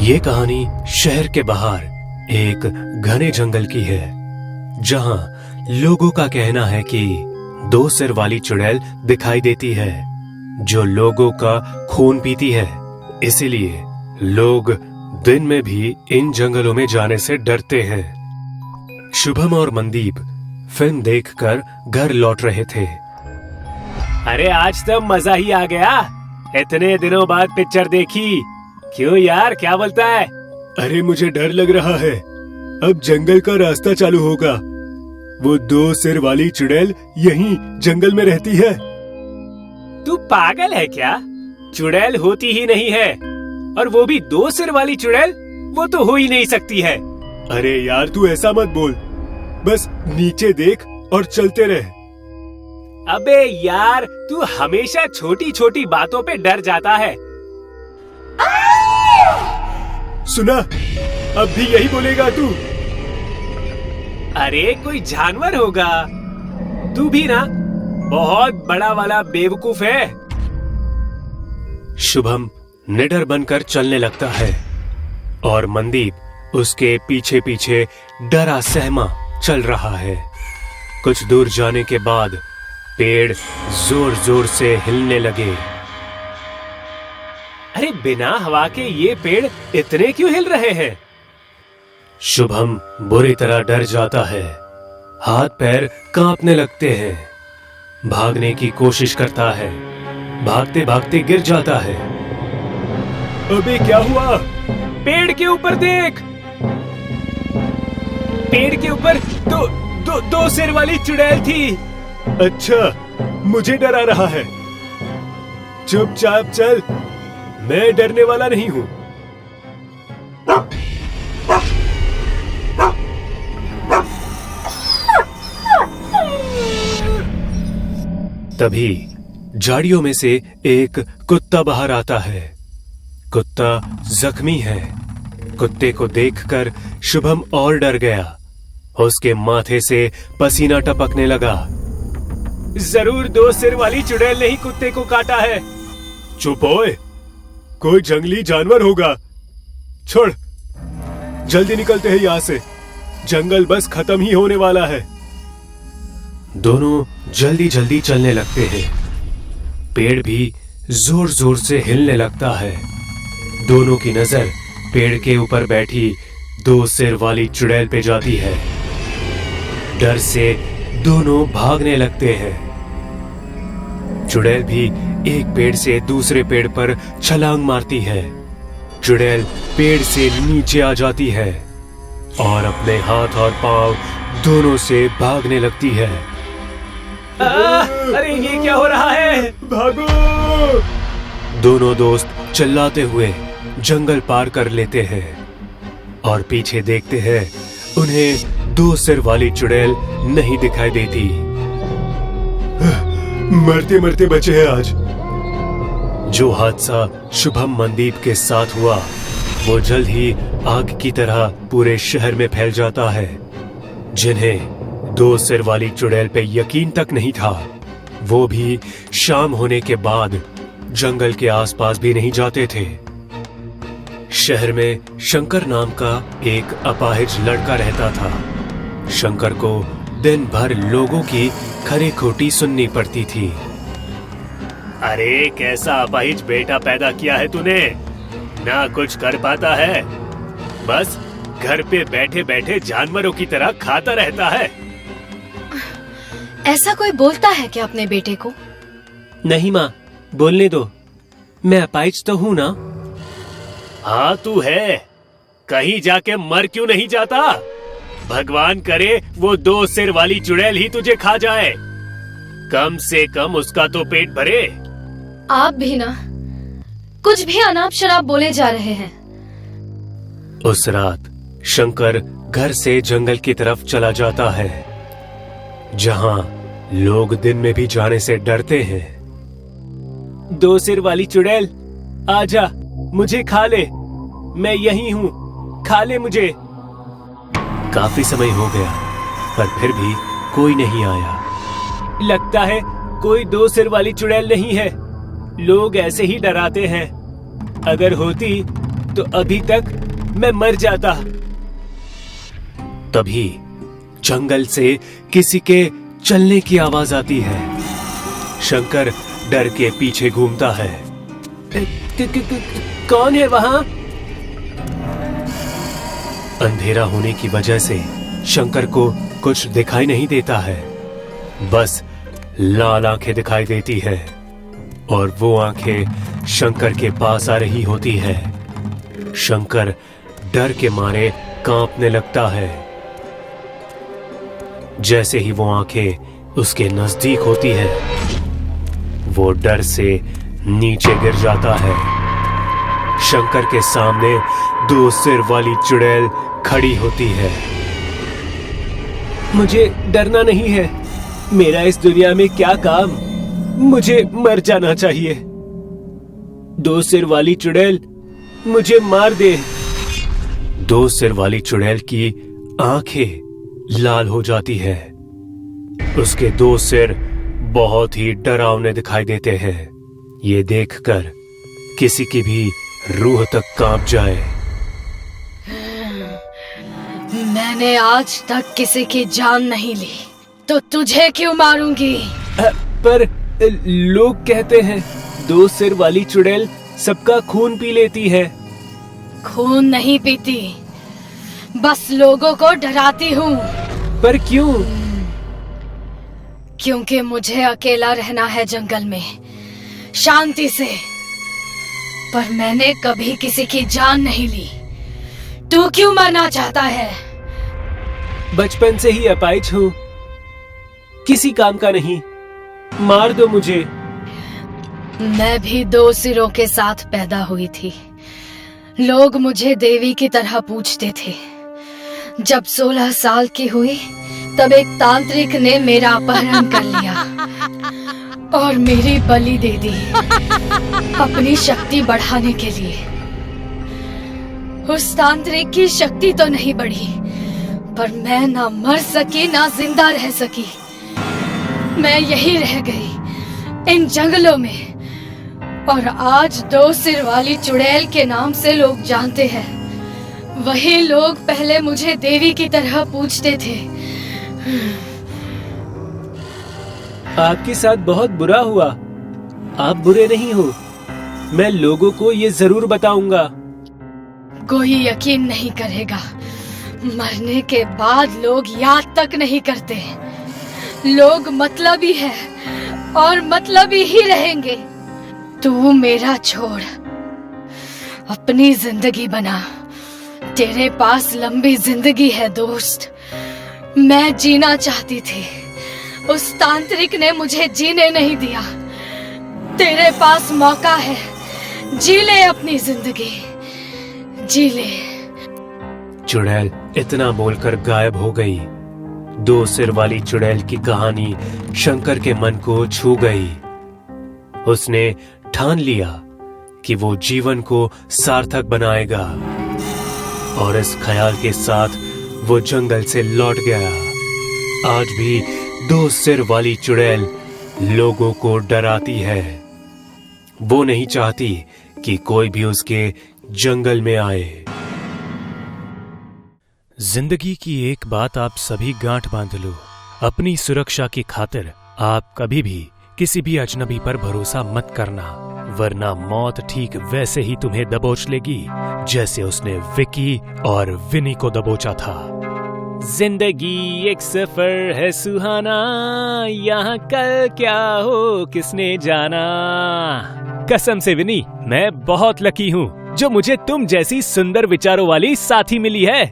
ये कहानी शहर के बाहर एक घने जंगल की है, जहां लोगों का कहना है कि दो सिर वाली चुड़ैल दिखाई देती है जो लोगों का खून पीती है। इसीलिए लोग दिन में भी इन जंगलों में जाने से डरते हैं। शुभम और मनदीप फिल्म देखकर घर लौट रहे थे। अरे आज तो मजा ही आ गया, इतने दिनों बाद पिक्चर देखी। क्यों यार, क्या बोलता है? अरे मुझे डर लग रहा है, अब जंगल का रास्ता चालू होगा। वो दो सिर वाली चुड़ैल यहीं जंगल में रहती है। तू पागल है क्या? चुड़ैल होती ही नहीं है, और वो भी दो सिर वाली चुड़ैल, वो तो हो ही नहीं सकती है। अरे यार तू ऐसा मत बोल, बस नीचे देख और चलते रह। अबे यार, तू हमेशा छोटी छोटी बातों पे डर जाता है। सुना, अब भी यही बोलेगा तू? अरे कोई जानवर होगा। तू भी ना बहुत बड़ा वाला बेवकूफ है। शुभम निडर बनकर चलने लगता है और मनदीप उसके पीछे पीछे डरा सहमा चल रहा है। कुछ दूर जाने के बाद पेड़ जोर जोर से हिलने लगे। अरे बिना हवा के ये पेड़ इतने क्यों हिल रहे हैं? शुभम बुरी तरह डर जाता है, हाथ पैर कांपने लगते हैं। भागने की कोशिश करता है, भागते भागते गिर जाता है। अबे क्या हुआ? पेड़ के ऊपर देख। पेड़ के ऊपर दो सिर वाली चुड़ैल थी। अच्छा, मुझे डरा रहा है। चुपचाप चल, मैं डरने वाला नहीं हूं। तभी झाड़ियों में से एक कुत्ता बाहर आता है। कुत्ता जख्मी है। कुत्ते को देखकर शुभम और डर गया। उसके माथे से पसीना टपकने लगा। जरूर दो सिर वाली चुड़ैल ने ही कुत्ते को काटा है। चुप ओए, कोई जंगली जानवर होगा। छोड़, जल्दी निकलते हैं यहाँ से, जंगल बस खत्म ही होने वाला है। दोनों जल्दी जल्दी चलने लगते हैं। पेड़ भी जोर जोर से हिलने लगता है। दोनों की नजर पेड़ के ऊपर बैठी दो सिर वाली चुड़ैल पे जाती है। डर से दोनों भागने लगते हैं। चुड़ैल भी एक पेड़ से दूसरे पेड़ पर छलांग मारती है। चुड़ैल पेड़ से नीचे आ जाती है और अपने हाथ और पांव दोनों से भागने लगती है। अरे ये क्या हो रहा है? भागो! दोनों दोस्त चिल्लाते हुए जंगल पार कर लेते हैं और पीछे देखते हैं, उन्हें दो सिर वाली चुड़ैल नहीं दिखाई देती। मरते मरते बचे हैं आज। जो हादसा शुभम मनदीप के साथ हुआ, वो जल्द ही आग की तरह पूरे शहर में फैल जाता है। जिन्हें दो सिर वाली चुड़ैल पे यकीन तक नहीं था, वो भी शाम होने के बाद जंगल के आसपास भी नहीं जाते थे। शहर में शंकर नाम का एक अपाहिज लड़का रहता था। शंकर को दिन भर लोगों की खरी खोटी सुननी पड़ती थी। अरे कैसा अपाहिज बेटा पैदा किया है तूने, ना कुछ कर पाता है, बस घर पे बैठे बैठे जानवरों की तरह खाता रहता है। ऐसा कोई बोलता है क्या अपने बेटे को? नहीं माँ, बोलने दो, मैं अपाहिज तो हूँ ना। हाँ तू है, कहीं जाके मर क्यों नहीं जाता? भगवान करे वो दो सिर वाली चुड़ैल ही तुझे खा जाए, कम से कम उसका तो पेट भरे। आप भी ना कुछ भी अनाप शराब बोले जा रहे हैं। उस रात शंकर घर से जंगल की तरफ चला जाता है, जहां लोग दिन में भी जाने से डरते हैं। दो सिर वाली चुड़ैल, आजा, मुझे खा ले, मैं यही हूँ, खा ले मुझे। काफी समय हो गया, पर फिर भी कोई नहीं आया। लगता है कोई दो सिर वाली चुड़ैल नहीं है, लोग ऐसे ही डराते हैं। अगर होती तो अभी तक मैं मर जाता। तभी जंगल से किसी के चलने की आवाज आती है। शंकर डर के पीछे घूमता है। कौन है वहां? अंधेरा होने की वजह से शंकर को कुछ दिखाई नहीं देता है, बस लाल आंखें दिखाई देती है और वो आंखें शंकर के पास आ रही होती है। शंकर डर के मारे कांपने लगता है। जैसे ही वो आंखें उसके नजदीक होती है, वो डर से नीचे गिर जाता है। शंकर के सामने 2 सिर वाली चुड़ैल खड़ी होती है। मुझे डरना नहीं है। मेरा इस दुनिया में क्या काम? मुझे मर जाना चाहिए। 2 सिर वाली चुड़ैल मुझे मार दे। 2 सिर वाली चुड़ैल की आंखें लाल हो जाती है। उसके 2 सिर बहुत ही डरावने दिखाई देते हैं। ये देखकर किसी की भी रूह तक कांप जाए। मैंने आज तक किसी की जान नहीं ली, तो तुझे क्यों मारूंगी? पर लोग कहते हैं 2 सिर वाली चुड़ैल सबका खून पी लेती है। खून नहीं पीती, बस लोगों को डराती हूँ। पर क्यों? क्योंकि मुझे अकेला रहना है जंगल में, शांति से। पर मैंने कभी किसी की जान नहीं ली। तू क्यों मरना चाहता है? बचपन से ही अपाहिज हूँ, किसी काम का नहीं। मार दो मुझे। मैं भी 2 सिरों के साथ पैदा हुई थी। लोग मुझे देवी की तरह पूछते थे। जब 16 साल की हुई, तब एक तांत्रिक ने मेरा अपहरण कर लिया और मेरी बलि दे दी अपनी शक्ति बढ़ाने के लिए। उस तांत्रिक की शक्ति तो नहीं बढ़ी, पर मैं ना मर सकी ना जिंदा रह सकी। मैं यही रह गई इन जंगलों में, और आज 2 सिर वाली चुड़ैल के नाम से लोग जानते हैं। वही लोग पहले मुझे देवी की तरह पूछते थे। आपके साथ बहुत बुरा हुआ। आप बुरे नहीं हो। मैं लोगों को ये जरूर बताऊंगा। कोई यकीन नहीं करेगा। मरने के बाद लोग याद तक नहीं करते। लोग मतलबी है और मतलबी ही रहेंगे। तू मेरा छोड़, अपनी जिंदगी बना। तेरे पास लंबी जिंदगी है दोस्त। मैं जीना चाहती थी, उस तांत्रिक ने मुझे जीने नहीं दिया। तेरे पास मौका है, जी ले अपनी जिंदगी, जी ले। चुड़ैल इतना बोलकर गायब हो गई। 2 सिर वाली चुड़ैल की कहानी शंकर के मन को छू गई। उसने ठान लिया कि वो जीवन को सार्थक बनाएगा, और इस ख्याल के साथ वो जंगल से लौट गया। आज भी 2 सिर वाली चुड़ैल लोगों को डराती है। वो नहीं चाहती कि कोई भी उसके जंगल में आए। जिंदगी की एक बात आप सभी गांठ बांध लो। अपनी सुरक्षा की खातिर आप कभी भी किसी भी अजनबी पर भरोसा मत करना, वरना मौत ठीक वैसे ही तुम्हें दबोच लेगी जैसे उसने विकी और विनी को दबोचा था। जिंदगी एक सफर है सुहाना, यहाँ कल क्या हो किसने जाना। कसम से विनी, मैं बहुत लकी हूँ जो मुझे तुम जैसी सुंदर विचारों वाली साथी मिली है।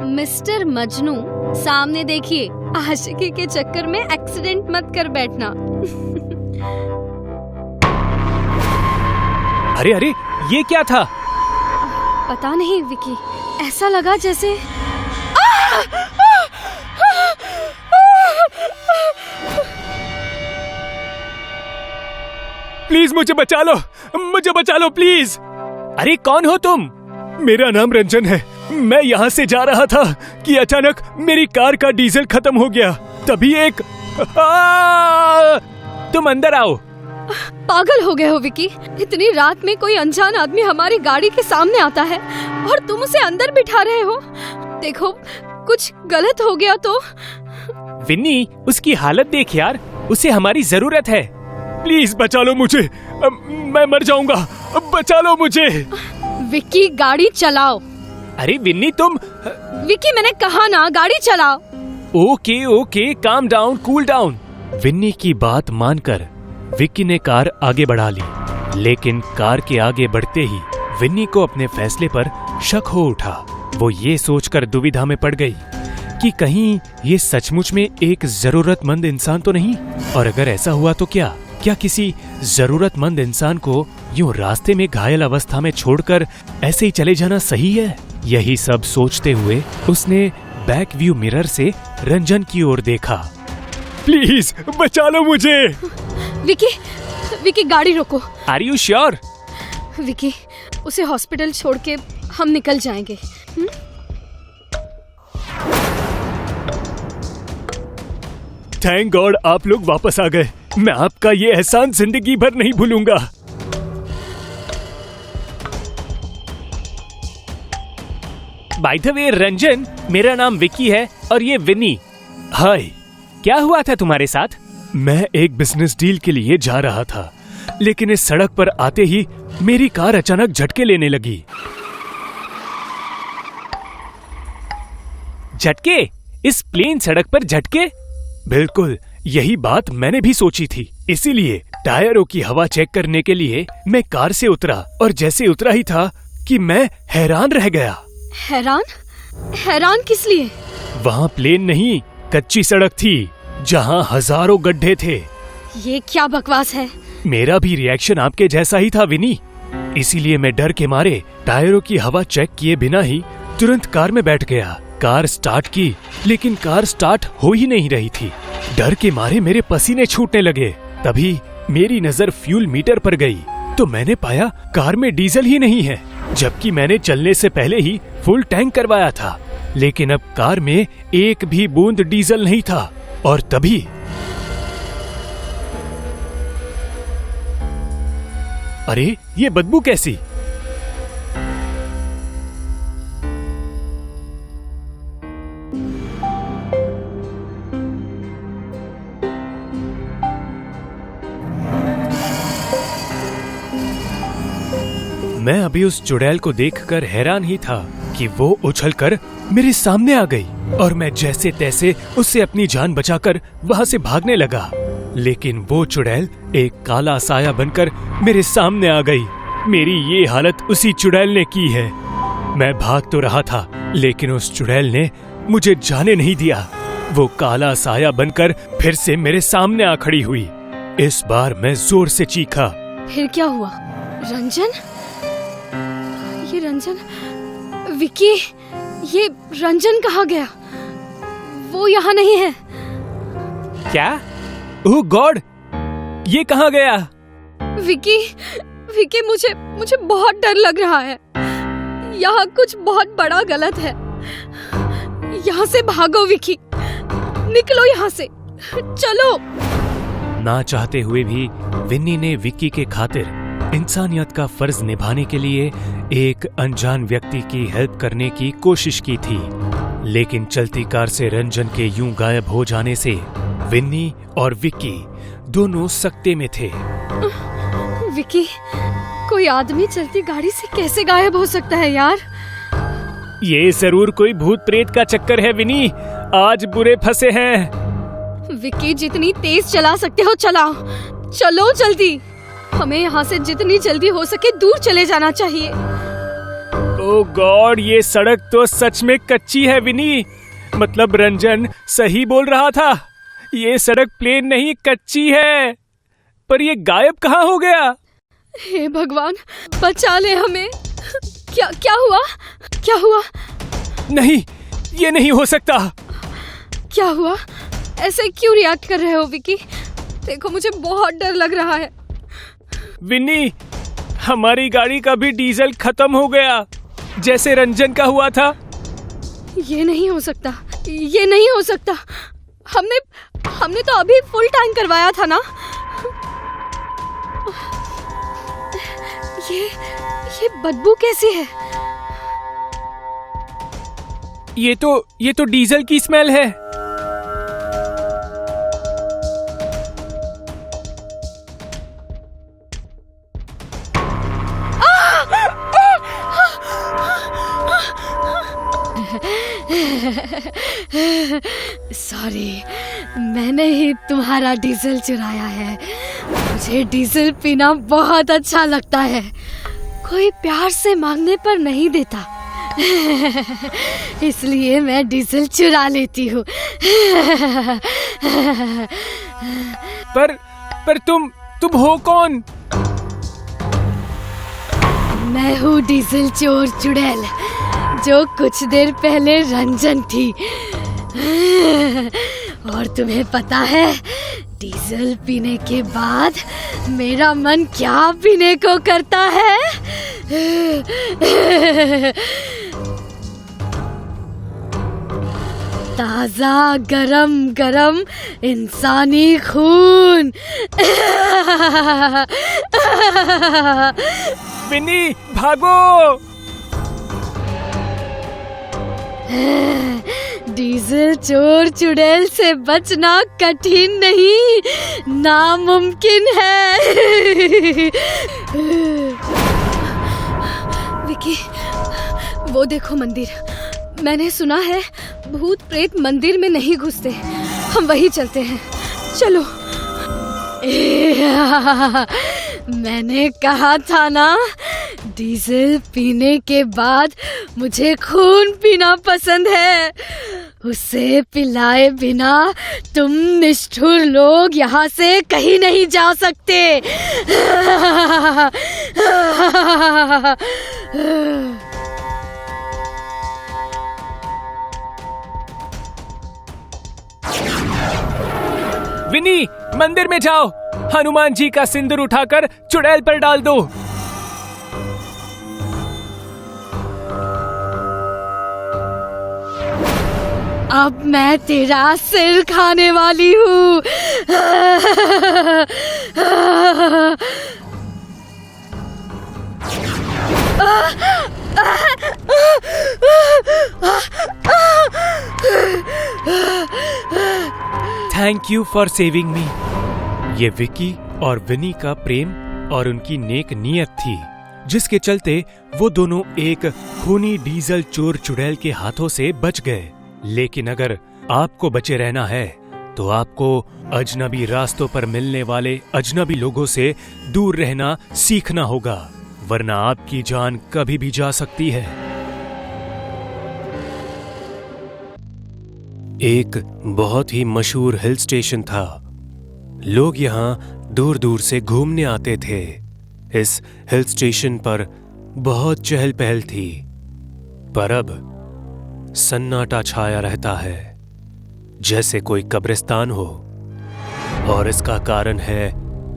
मिस्टर मजनू, सामने देखिए, आशिकी के चक्कर में एक्सीडेंट मत कर बैठना। अरे अरे, ये क्या था? पता नहीं विकी, ऐसा लगा जैसे प्लीज मुझे बचा लो, मुझे बचा लो प्लीज। अरे कौन हो तुम? मेरा नाम रंजन है। मैं यहाँ से जा रहा था कि अचानक मेरी कार का डीजल खत्म हो गया। तभी एक तुम अंदर आओ। पागल हो गए हो विकी? इतनी रात में कोई अनजान आदमी हमारी गाड़ी के सामने आता है और तुम उसे अंदर बिठा रहे हो। देखो कुछ गलत हो गया तो। विन्नी, उसकी हालत देख यार, उसे हमारी जरूरत है। प्लीज बचा लो मुझे, मैं मर जाऊंगा, बचा लो मुझे। विकी गाड़ी चलाओ। अरे विन्नी तुम। विकी मैंने कहा ना गाड़ी चलाओ। Okay okay, calm down, cool down. Winnie की बात मानकर विक्की ने कार आगे बढ़ा ली, लेकिन कार के आगे बढ़ते ही विन्नी को अपने फैसले पर शक हो उठा। वो ये सोचकर दुविधा में पड़ गई कि कहीं ये सचमुच में एक जरूरतमंद इंसान तो नहीं, और अगर ऐसा हुआ तो क्या किसी जरूरतमंद इंसान को यूं रास्ते में घायल अवस्था में छोड़कर ऐसे ही चले जाना सही है? यही सब सोचते हुए उसने बैक व्यू मिरर से रंजन की ओर देखा। प्लीज बचा लो मुझे। विकी गाड़ी रोको। Are you sure? विकी उसे हॉस्पिटल छोड़ के हम निकल जाएंगे। थैंक गॉड आप लोग वापस आ गए। मैं आपका ये एहसान जिंदगी भर नहीं भूलूंगा। बाय द वे रंजन, मेरा नाम विक्की है और ये विन्नी। हाय, क्या हुआ था तुम्हारे साथ? मैं एक बिजनेस डील के लिए जा रहा था, लेकिन इस सड़क पर आते ही मेरी कार अचानक झटके लेने लगी। झटके? इस प्लेन सड़क पर झटके? बिल्कुल यही बात मैंने भी सोची थी, इसीलिए टायरों की हवा चेक करने के लिए मैं कार से उतरा, और जैसे उतरा ही था कि मैं हैरान रह गया। हैरान किस लिए? वहाँ प्लेन नहीं, कच्ची सड़क थी जहाँ हजारों गड्ढे थे। ये क्या बकवास है? मेरा भी रिएक्शन आपके जैसा ही था विनी, इसीलिए मैं डर के मारे टायरों की हवा चेक किए बिना ही तुरंत कार में बैठ गया। कार स्टार्ट की, लेकिन कार स्टार्ट हो ही नहीं रही थी। डर के मारे मेरे पसीने छूटने लगे। तभी मेरी नजर फ्यूल मीटर पर गई तो मैंने पाया कार में डीजल ही नहीं है, जबकि मैंने चलने से पहले ही फुल टैंक करवाया था। लेकिन अब कार में एक भी बूंद डीजल नहीं था। और तभी अरे ये बदबू कैसी? मैं अभी उस चुड़ैल को देखकर हैरान ही था कि वो उछलकर मेरे सामने आ गई और मैं जैसे तैसे उससे अपनी जान बचाकर वहां से भागने लगा। लेकिन वो चुड़ैल एक काला साया बनकर मेरे सामने आ गई। मेरी ये हालत उसी चुड़ैल ने की है। मैं भाग तो रहा था, लेकिन उस चुड़ैल ने मुझे जाने नहीं दिया। वो काला साया बनकर फिर से मेरे सामने आ खड़ी हुई। इस बार मैं जोर से चीखा। फिर क्या हुआ? रंजन? ये रंजन? विकी, ये रंजन कहाँ गया? वो यहाँ नहीं है। क्या? ओह गॉड, ये कहाँ गया? विकी मुझे बहुत डर लग रहा है। यहाँ कुछ बहुत बड़ा गलत है। यहाँ से भागो विकी, निकलो यहाँ से, चलो। ना चाहते हुए भी विन्नी ने विक्की के खातिर इंसानियत का फर्ज निभाने के लिए एक अनजान व्यक्ति की हेल्प करने की कोशिश की थी। लेकिन चलती कार से रंजन के यूं गायब हो जाने से विन्नी और विक्की दोनों सकते में थे। विक्की, कोई आदमी चलती गाड़ी से कैसे गायब हो सकता है यार? ये जरूर कोई भूत प्रेत का चक्कर है विनी, आज बुरे फंसे हैं। विक्की, जितनी तेज चला सकते हो चलाओ, चलो जल्दी। हमें यहाँ से जितनी जल्दी हो सके दूर चले जाना चाहिए। ओह गॉड, ये सड़क तो सच में कच्ची है विनी। मतलब रंजन सही बोल रहा था, ये सड़क प्लेन नहीं कच्ची है। पर ये गायब कहाँ हो गया? हे भगवान, बचा ले हमें। क्या हुआ? क्या हुआ? नहीं, ये नहीं हो सकता। क्या हुआ? ऐसे क्यों रिएक्ट कर रहे हो विकी? देखो मुझे बहुत डर लग रहा है। विन्नी, हमारी गाड़ी का भी डीजल खत्म हो गया, जैसे रंजन का हुआ था। ये नहीं हो सकता, ये नहीं हो सकता। हमने तो अभी फुल टैंक करवाया था ना। ये बदबू कैसी है? ये तो डीजल की स्मेल है। सॉरी, मैंने ही तुम्हारा डीजल चुराया है। मुझे डीजल पीना बहुत अच्छा लगता है। कोई प्यार से मांगने पर नहीं देता, इसलिए मैं डीजल चुरा लेती हूँ। पर तुम हो कौन? मैं हूँ डीजल चोर चुड़ैल, जो कुछ देर पहले रंजन थी। और तुम्हें पता है डीजल पीने के बाद मेरा मन क्या पीने को करता है? ताजा गरम गरम इंसानी खून। विनी, भागो! डीजल चोर चुड़ैल से बचना कठिन नहीं, नामुमकिन है। विकी, वो देखो मंदिर। मैंने सुना है भूत प्रेत मंदिर में नहीं घुसते। हम वहीं चलते हैं, चलो। मैंने कहा था ना, डीजल पीने के बाद मुझे खून पीना पसंद है। उसे पिलाए बिना तुम निष्ठुर लोग यहाँ से कहीं नहीं जा सकते। विनी, मंदिर में जाओ। हनुमान जी का सिंदूर उठाकर चुड़ैल पर डाल दो। अब मैं तेरा सिर खाने वाली हूँ। थैंक यू फॉर सेविंग मी। ये विकी और विनी का प्रेम और उनकी नेक नीयत थी, जिसके चलते वो दोनों एक खूनी डीजल चोर चुड़ैल के हाथों से बच गए। लेकिन अगर आपको बचे रहना है तो आपको अजनबी रास्तों पर मिलने वाले अजनबी लोगों से दूर रहना सीखना होगा, वरना आपकी जान कभी भी जा सकती है। एक बहुत ही मशहूर हिल स्टेशन था। लोग यहाँ दूर दूर से घूमने आते थे। इस हिल स्टेशन पर बहुत चहल पहल थी, पर अब सन्नाटा छाया रहता है, जैसे कोई कब्रिस्तान हो। और इसका कारण है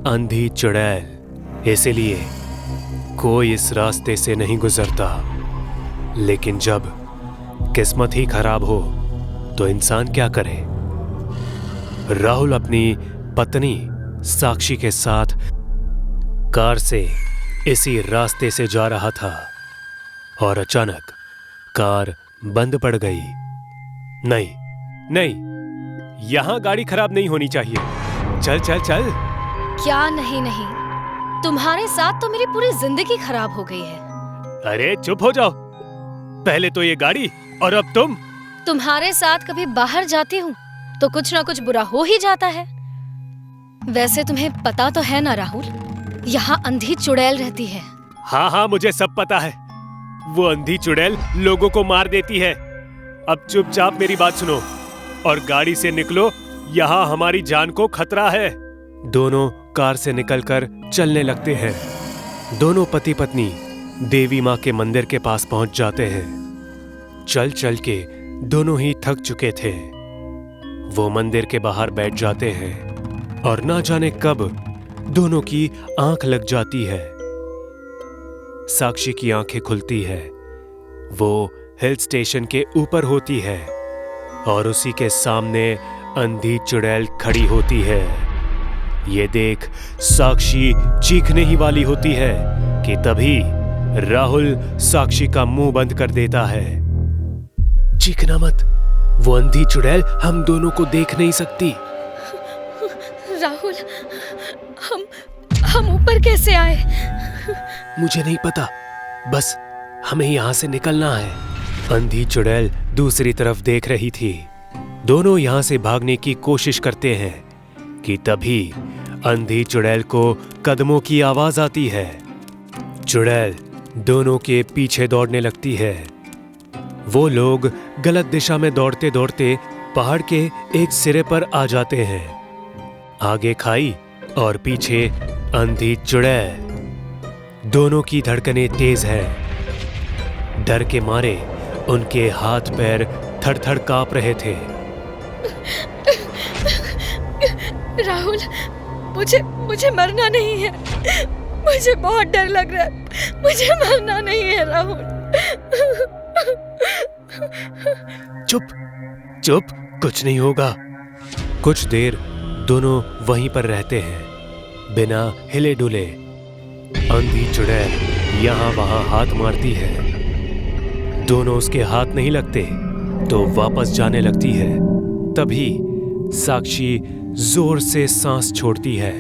अंधी चुड़ैल। इसलिए कोई इस रास्ते से नहीं गुजरता। लेकिन जब किस्मत ही खराब हो तो इंसान क्या करे? राहुल अपनी पत्नी साक्षी के साथ कार से इसी रास्ते से जा रहा था और अचानक कार बंद पड़ गई। नहीं नहीं, यहां गाड़ी खराब नहीं होनी चाहिए। चल चल चल। क्या नहीं नहीं, तुम्हारे साथ तो मेरी पूरी जिंदगी खराब हो गई है। अरे चुप हो जाओ। पहले तो ये गाड़ी और अब तुम। तुम्हारे साथ कभी बाहर जाती हूँ तो कुछ ना कुछ बुरा हो ही जाता है। वैसे तुम्हें पता तो है ना राहुल, यहाँ अंधी चुड़ैल रहती है। हाँ हाँ, मुझे सब पता है। वो अंधी चुड़ैल लोगों को मार देती है। अब चुपचाप मेरी बात सुनो और गाड़ी से निकलो, यहाँ हमारी जान को खतरा है। दोनों कार से निकलकर चलने लगते हैं। दोनों पति पत्नी देवी माँ के मंदिर के पास पहुंच जाते हैं। चल चल के दोनों ही थक चुके थे। वो मंदिर के बाहर बैठ जाते हैं और ना जाने कब दोनों की आंख लग जाती है। साक्षी की आंखें खुलती है। वो हिल स्टेशन के ऊपर होती है और उसी के सामने अंधी चुड़ैल खड़ी होती है। ये देख साक्षी चीखने ही वाली होती है, कि तभी राहुल साक्षी का मुंह बंद कर देता है। चीखना मत, वो अंधी चुड़ैल हम दोनों को देख नहीं सकती। राहुल, हम ऊपर कैसे आए? मुझे नहीं पता, बस हमें यहाँ से निकलना है। अंधी चुड़ैल दूसरी तरफ देख रही थी। दोनों यहाँ से भागने की कोशिश करते हैं कि तभी अंधी चुड़ैल को कदमों की आवाज आती है। चुड़ैल दोनों के पीछे दौड़ने लगती है। वो लोग गलत दिशा में दौड़ते दौड़ते पहाड़ के एक सिरे पर आ जाते हैं। आगे खाई और पीछे अंधी चुड़ैल। दोनों की धड़कनें तेज हैं। डर के मारे उनके हाथ पैर थर-थर कांप रहे थे। राहुल, मुझे मरना नहीं है। मुझे बहुत डर लग रहा है। मुझे मरना नहीं है राहुल। चुप चुप, कुछ नहीं होगा। कुछ देर दोनों वहीं पर रहते हैं, बिना हिले डुले। अंधी चुड़ैल यहाँ वहां हाथ मारती है। दोनों उसके हाथ नहीं लगते तो वापस जाने लगती है। तभी साक्षी जोर से सांस छोड़ती है।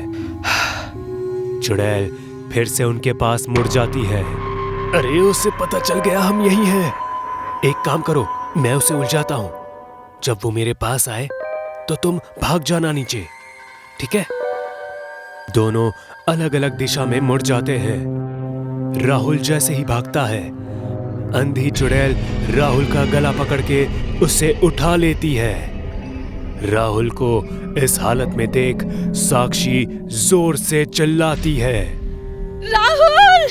चुड़ैल फिर से उनके पास मुड़ जाती है। अरे, उसे पता चल गया हम यही हैं। एक काम करो, मैं उसे उलझाता हूं। जब वो मेरे पास आए तो तुम भाग जाना नीचे, ठीक है? दोनों अलग अलग दिशा में मुड़ जाते हैं। राहुल जैसे ही भागता है, अंधी चुड़ैल राहुल का गला पकड़ के उसे उठा लेती है। राहुल को इस हालत में देख साक्षी जोर से चिल्लाती है, राहुल!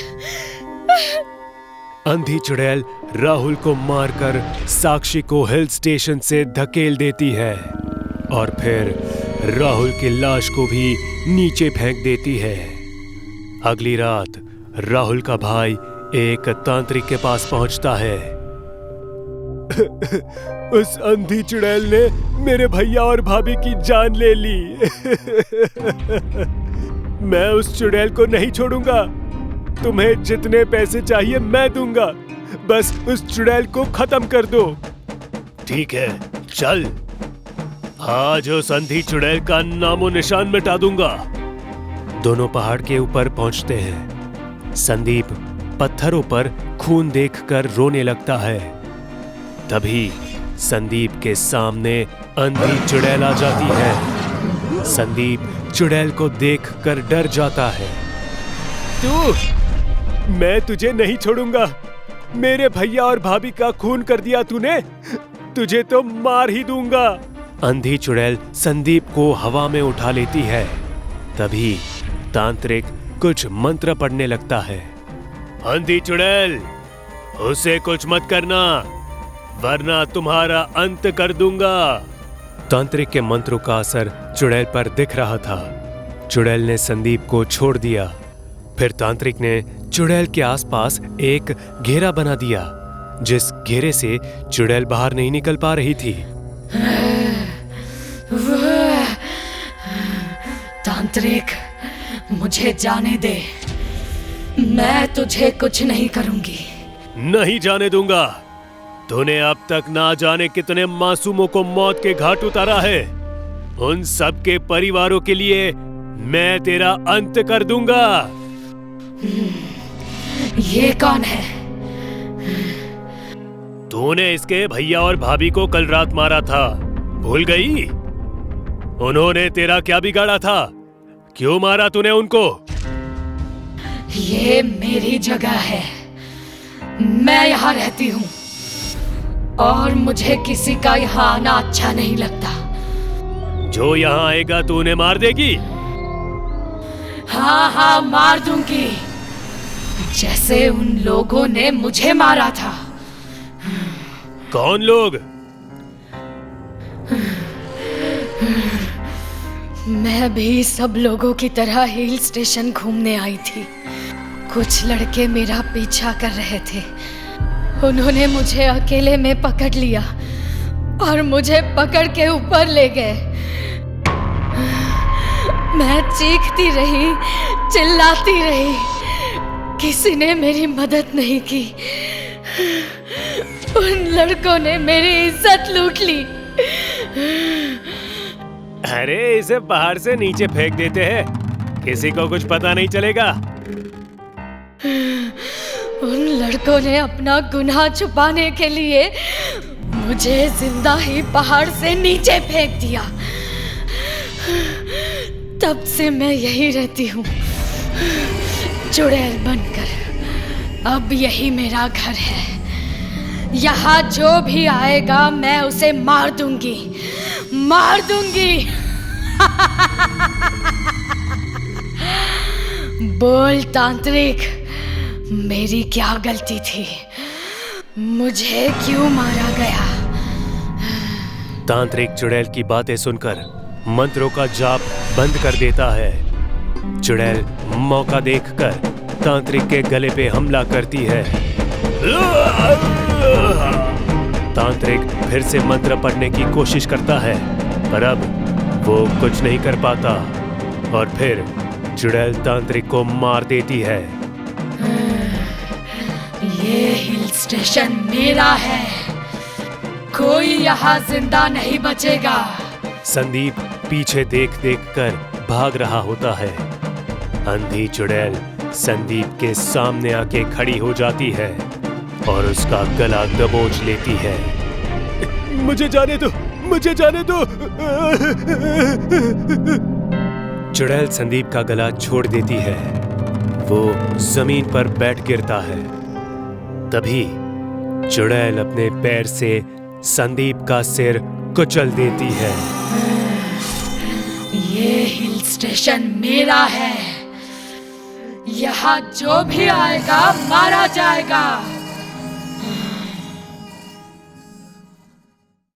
अंधी चुड़ैल राहुल को मारकर साक्षी को हिल स्टेशन से धकेल देती है और फिर राहुल की लाश को भी नीचे फेंक देती है। अगली रात राहुल का भाई एक तांत्रिक के पास पहुंचता है। उस अंधी चुड़ैल ने मेरे भैया और भाभी की जान ले ली। मैं उस चुड़ैल को नहीं छोड़ूंगा। तुम्हें जितने पैसे चाहिए मैं दूंगा, बस उस चुड़ैल को खत्म कर दो। ठीक है, चल। आज उस अंधी चुड़ैल का नामो निशान मिटा दूंगा। दोनों पहाड़ के ऊपर पहुंचते हैं। संदीप पत्थरों पर खून देखकर रोने लगता है। तभी संदीप के सामने अंधी चुड़ैल आ जाती है। संदीप चुड़ैल को देखकर डर जाता है। मैं तुझे नहीं छोड़ूंगा। मेरे भैया और भाभी का खून कर दिया तूने, तुझे तो मार ही दूंगा। अंधी चुड़ैल संदीप को हवा में उठा लेती है। तभी तांत्रिक कुछ मंत्र पढ़ने लगता है। अंधी चुड़ैल, उसे कुछ मत करना, वरना तुम्हारा अंत कर दूंगा। तांत्रिक के मंत्रों का असर चुड़ैल पर दिख रहा था। चुड़ैल ने संदीप को छोड़ दिया। फिर तांत्रिक ने चुड़ैल के आसपास एक घेरा बना दिया, जिस घेरे से चुड़ैल बाहर नहीं निकल पा रही थी। तांत्रिक, मुझे जाने दे। मैं तुझे कुछ नहीं करूंगी। नहीं जाने दूंगा। तूने अब तक ना जाने कितने मासूमों को मौत के घाट उतारा है। उन सब के परिवारों के लिए मैं तेरा अंत कर दूंगा। ये कौन है? तूने इसके भैया और भाभी को कल रात मारा था, भूल गई? उन्होंने तेरा क्या बिगाड़ा था? क्यों मारा तूने उनको? ये मेरी जगह है। मैं यहाँ रहती हूँ और मुझे किसी का यहाँ आना अच्छा नहीं लगता। जो यहाँ आएगा तू उन्हें मार देगी? हाँ हाँ, मार दूंगी, जैसे उन लोगों ने मुझे मारा था। कौन लोग? मैं भी सब लोगों की तरह हिल स्टेशन घूमने आई थी। कुछ लड़के मेरा पीछा कर रहे थे। उन्होंने मुझे अकेले में पकड़ लिया और मुझे पकड़ के ऊपर ले गए। मैं चीखती रही, चिल्लाती रही किसी ने मेरी मदद नहीं की। उन लड़कों ने मेरी इज्जत लूट ली। अरे इसे बाहर से नीचे फेंक देते हैं, किसी को कुछ पता नहीं चलेगा। उन लड़कों ने अपना गुनाह छुपाने के लिए मुझे जिंदा ही पहाड़ से नीचे फेंक दिया। तब से मैं यही रहती हूँ, चुड़ैल बनकर। अब यही मेरा घर है। यहाँ जो भी आएगा मैं उसे मार दूंगी, मार दूंगी। बोल तांत्रिक, मेरी क्या गलती थी? मुझे क्यों मारा गया? तांत्रिक चुड़ैल की बातें सुनकर मंत्रों का जाप बंद कर देता है। चुड़ैल मौका देखकर तांत्रिक के गले पे हमला करती है। तांत्रिक फिर से मंत्र पढ़ने की कोशिश करता है, पर अब वो कुछ नहीं कर पाता और फिर चुड़ैल तांत्रिक को मार देती है। ये हिल स्टेशन मेरा है, कोई यहाँ जिंदा नहीं बचेगा। संदीप पीछे देख कर भाग रहा होता है। अंधी चुड़ैल संदीप के सामने आके खड़ी हो जाती है और उसका गला दबोच लेती है। मुझे जाने दो, मुझे जाने दो। चुड़ैल संदीप का गला छोड़ देती है। वो जमीन पर बैठ गिरता है। तभी चुड़ैल अपने पैर से संदीप का सिर कुचल देती है। ये हिल स्टेशन मेरा है, यहाँ जो भी आएगा मारा जाएगा।